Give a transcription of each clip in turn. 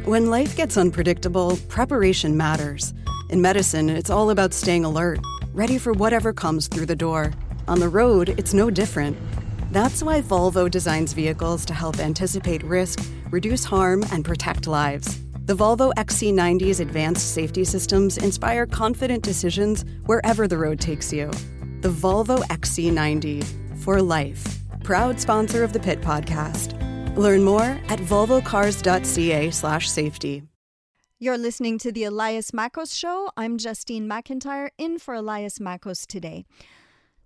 When life gets unpredictable, preparation matters. In medicine, it's all about staying alert, ready for whatever comes through the door. On the road, it's no different. That's why Volvo designs vehicles to help anticipate risk, reduce harm, and protect lives. The Volvo XC90's advanced safety systems inspire confident decisions wherever the road takes you. The Volvo XC90, for life. Proud sponsor of the Pit Podcast. Learn more at volvocars.ca/safety. You're listening to the Elias Makos Show. I'm Justine McIntyre, in for Elias Makos today.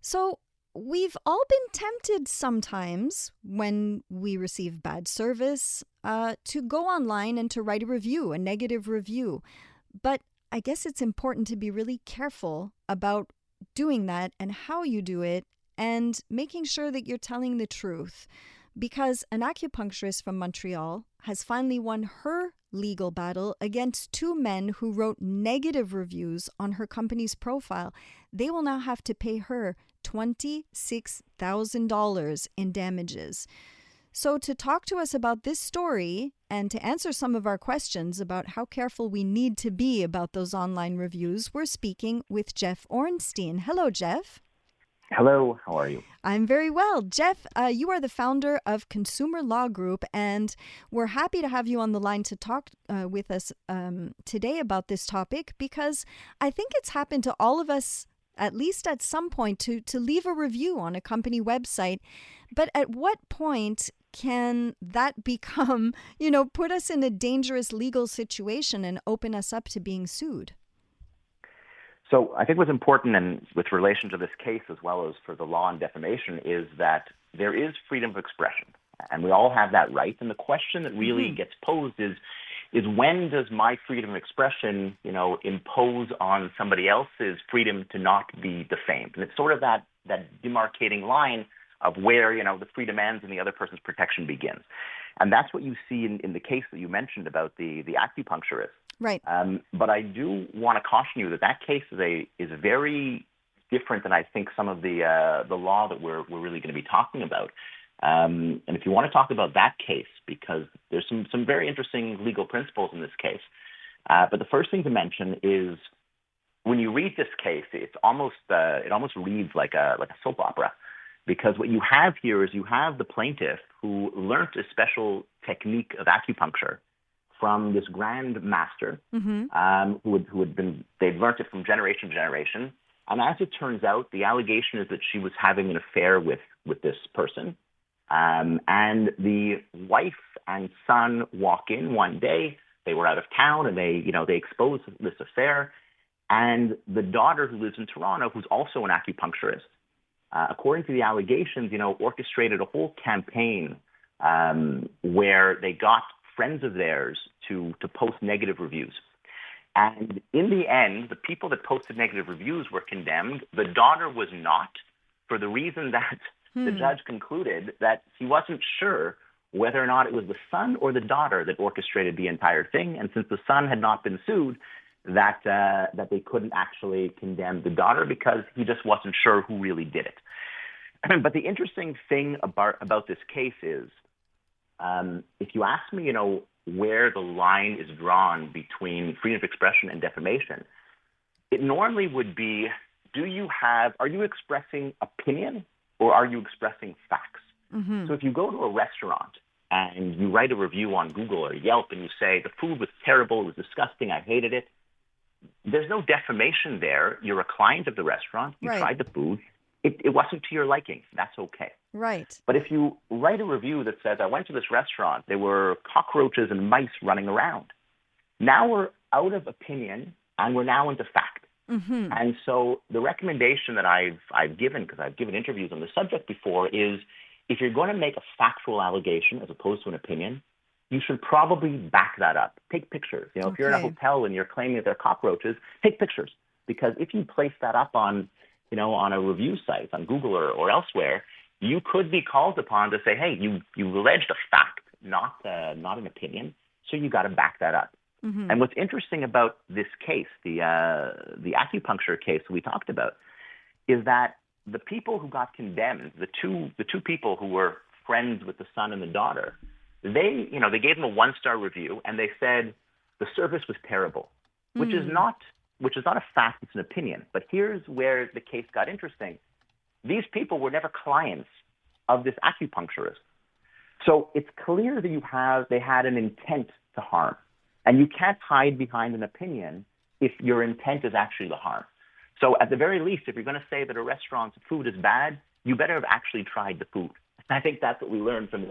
So, we've all been tempted sometimes when we receive bad service to go online and to write a review, a negative review. But I guess it's important to be really careful about doing that and how you do it and making sure that you're telling the truth. Because an acupuncturist from Montreal has finally won her legal battle against two men who wrote negative reviews on her company's profile. They will now have to pay her $26,000 in damages. So to talk to us about this story and to answer some of our questions about how careful we need to be about those online reviews, we're speaking with Jeff Orenstein. Hello, Jeff. Hello, how are you? I'm very well. Jeff, you are the founder of Consumer Law Group, and we're happy to have you on the line to talk with us today about this topic, because I think it's happened to all of us, at least at some point, to leave a review on a company website. But at what point can that become, put us in a dangerous legal situation and open us up to being sued? So I think what's important, and with relation to this case as well as for the law on defamation, is that there is freedom of expression, and we all have that right. And the question that really gets posed is when does my freedom of expression, impose on somebody else's freedom to not be defamed? And it's sort of that demarcating line of where, the freedom ends and the other person's protection begins. And that's what you see in the case that you mentioned about the acupuncturist. Right. But I do want to caution you that case is very different than I think some of the law that we're really going to be talking about. And if you want to talk about that case, because there's some very interesting legal principles in this case. But the first thing to mention is when you read this case, it almost reads like a soap opera, because what you have here is you have the plaintiff who learned a special technique of acupuncture from this grand master who had been, they'd learned it from generation to generation. And as it turns out, the allegation is that she was having an affair with this person. And the wife and son walk in one day. They were out of town and they exposed this affair. And the daughter, who lives in Toronto, who's also an acupuncturist, according to the allegations, orchestrated a whole campaign where they got friends of theirs to post negative reviews. And in the end, the people that posted negative reviews were condemned. The daughter was not, for the reason that the judge concluded that he wasn't sure whether or not it was the son or the daughter that orchestrated the entire thing. And since the son had not been sued, that they couldn't actually condemn the daughter because he just wasn't sure who really did it. But the interesting thing about this case is, if you ask me, where the line is drawn between freedom of expression and defamation, it normally would be, are you expressing opinion or are you expressing facts? So if you go to a restaurant and you write a review on Google or Yelp and you say, the food was terrible, it was disgusting, I hated it, there's no defamation there. You're a client of the restaurant, you tried the food, it wasn't to your liking, that's okay. Right. But if you write a review that says, I went to this restaurant, there were cockroaches and mice running around, now we're out of opinion and we're now into fact. And so the recommendation that I've given, because I've given interviews on the subject before, is if you're going to make a factual allegation as opposed to an opinion, you should probably back that up. Take pictures. If you're in a hotel and you're claiming that there are cockroaches, take pictures. Because if you place that up on a review site, on Google or elsewhere, you could be called upon to say, hey, you alleged a fact, not an opinion, so you got to back that up. And what's interesting about this case, the acupuncture case we talked about, is that the people who got condemned, the two people who were friends with the son and the daughter, they gave them a 1-star review, and they said the service was terrible, which is not a fact, it's an opinion. But here's where the case got interesting. These people were never clients of this acupuncturist. So it's clear that they had an intent to harm. And you can't hide behind an opinion if your intent is actually the harm. So at the very least, if you're going to say that a restaurant's food is bad, you better have actually tried the food. I think that's what we learned from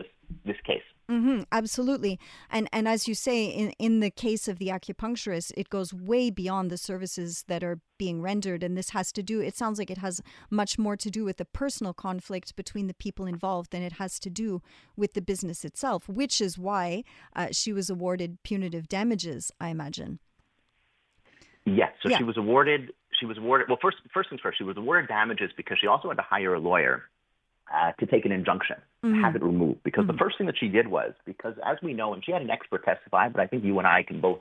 this case. Mm-hmm, absolutely. And as you say, in the case of the acupuncturist, it goes way beyond the services that are being rendered. And this has to do, it sounds like it has much more to do with the personal conflict between the people involved than it has to do with the business itself, which is why she was awarded punitive damages, I imagine. Yes. So she was awarded, well, first things first, she was awarded damages because she also had to hire a lawyer to take an injunction, to have it removed. Because the first thing that she did was, because as we know, and she had an expert testify, but I think you and I can both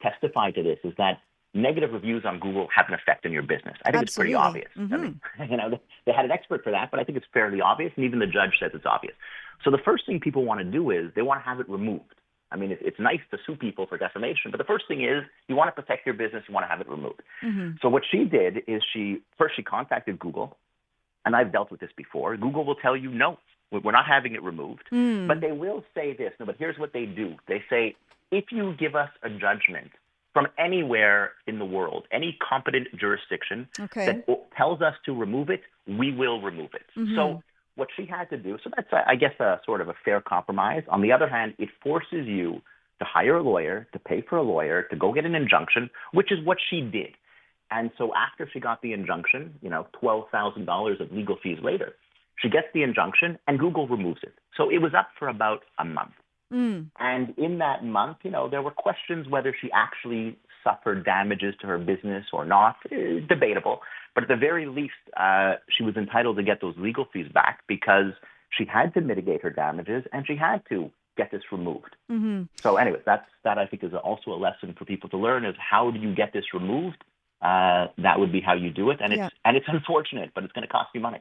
testify to this, is that negative reviews on Google have an effect on your business. I think it's pretty obvious. I mean, they had an expert for that, but I think it's fairly obvious, and even the judge says it's obvious. So the first thing people want to do is they want to have it removed. I mean, it's nice to sue people for defamation, but the first thing is you want to protect your business, you want to have it removed. So what she did is she contacted Google. And I've dealt with this before. Google will tell you, no, we're not having it removed. But they will say this. No, but here's what they do. They say, if you give us a judgment from anywhere in the world, any competent jurisdiction that tells us to remove it, we will remove it. So what she had to do, so that's, I guess, a sort of a fair compromise. On the other hand, it forces you to hire a lawyer, to pay for a lawyer, to go get an injunction, which is what she did. And so after she got the injunction, $12,000 of legal fees later, she gets the injunction and Google removes it. So it was up for about a month. And in that month, there were questions whether she actually suffered damages to her business or not. Debatable. But at the very least, she was entitled to get those legal fees back because she had to mitigate her damages and she had to get this removed. So anyways, that I think is also a lesson for people to learn is how do you get this removed? That would be how you do it, and it's unfortunate, but it's going to cost you money.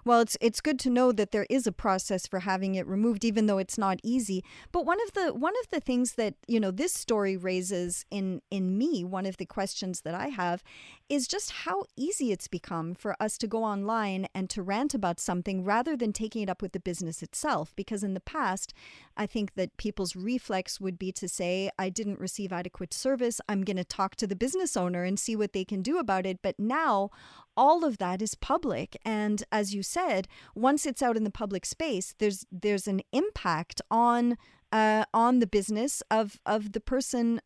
Well, it's good to know that there is a process for having it removed, even though it's not easy. But one of the things that this story raises in me, one of the questions that I have, is just how easy it's become for us to go online and to rant about something rather than taking it up with the business itself. Because in the past, I think that people's reflex would be to say, I didn't receive adequate service. I'm going to talk to the business owner and see what they can do about it. But now all of that is public. And as you said, once it's out in the public space, there's an impact on the business of the person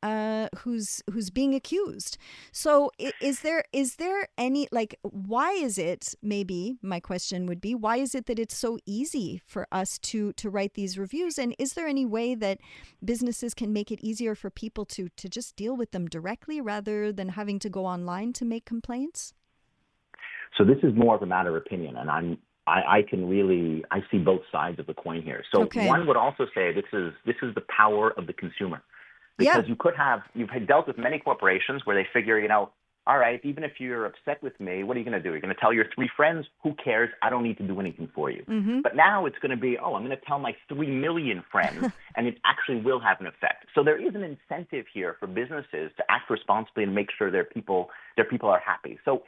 who's being accused. So is there any, why is it, maybe my question would be, why is it that it's so easy for us to write these reviews? And is there any way that businesses can make it easier for people to just deal with them directly rather than having to go online to make complaints? So this is more of a matter of opinion, and I see both sides of the coin here. So one would also say this is the power of the consumer, because you've dealt with many corporations where they figure, all right, even if you're upset with me, what are you going to do? You're going to tell your 3 friends, who cares? I don't need to do anything for you. But now it's going to be, I'm going to tell my 3 million friends, and it actually will have an effect. So there is an incentive here for businesses to act responsibly and make sure their people are happy. So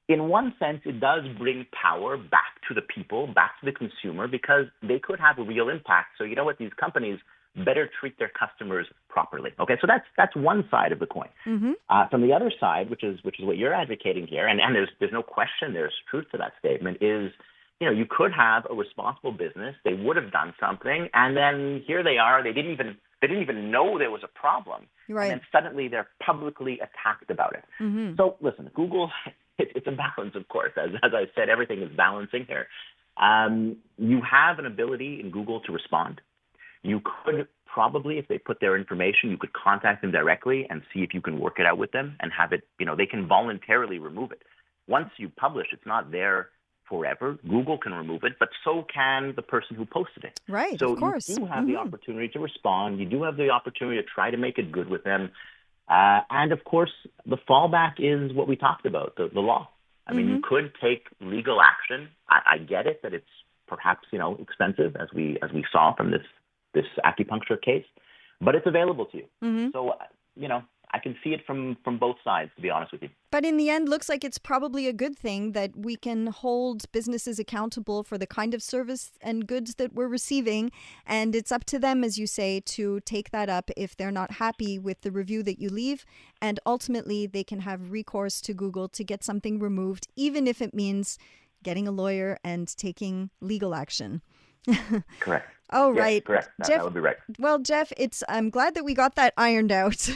in one sense, it does bring power back to the people, back to the consumer, because they could have a real impact. So you know what? These companies better treat their customers properly. Okay, so that's one side of the coin. From the other side, which is what you're advocating here, and there's no question there's truth to that statement, is you could have a responsible business. They would have done something, and then here they are. They didn't even know there was a problem, right? And then suddenly they're publicly attacked about it. So listen, Google. It's a balance, of course. As I said, everything is balancing here. You have an ability in Google to respond. You could probably, if they put their information, you could contact them directly and see if you can work it out with them and have it, they can voluntarily remove it. Once you publish, it's not there forever. Google can remove it, but so can the person who posted it. Right, so of course. You do have the opportunity to respond. You do have the opportunity to try to make it good with them. And, of course, the fallback is what we talked about, the law. I mean, you could take legal action. I get it that it's perhaps, expensive, as we saw from this acupuncture case, but it's available to you. Mm-hmm. So, I can see it from both sides, to be honest with you. But in the end, looks like it's probably a good thing that we can hold businesses accountable for the kind of service and goods that we're receiving. And it's up to them, as you say, to take that up if they're not happy with the review that you leave. And ultimately, they can have recourse to Google to get something removed, even if it means getting a lawyer and taking legal action. Correct. Oh, yes, right. Correct. That would be right. Well, Jeff, I'm glad that we got that ironed out.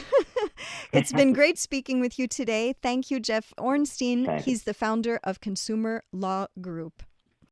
It's been great speaking with you today. Thank you, Jeff Orenstein. He's the founder of Consumer Law Group.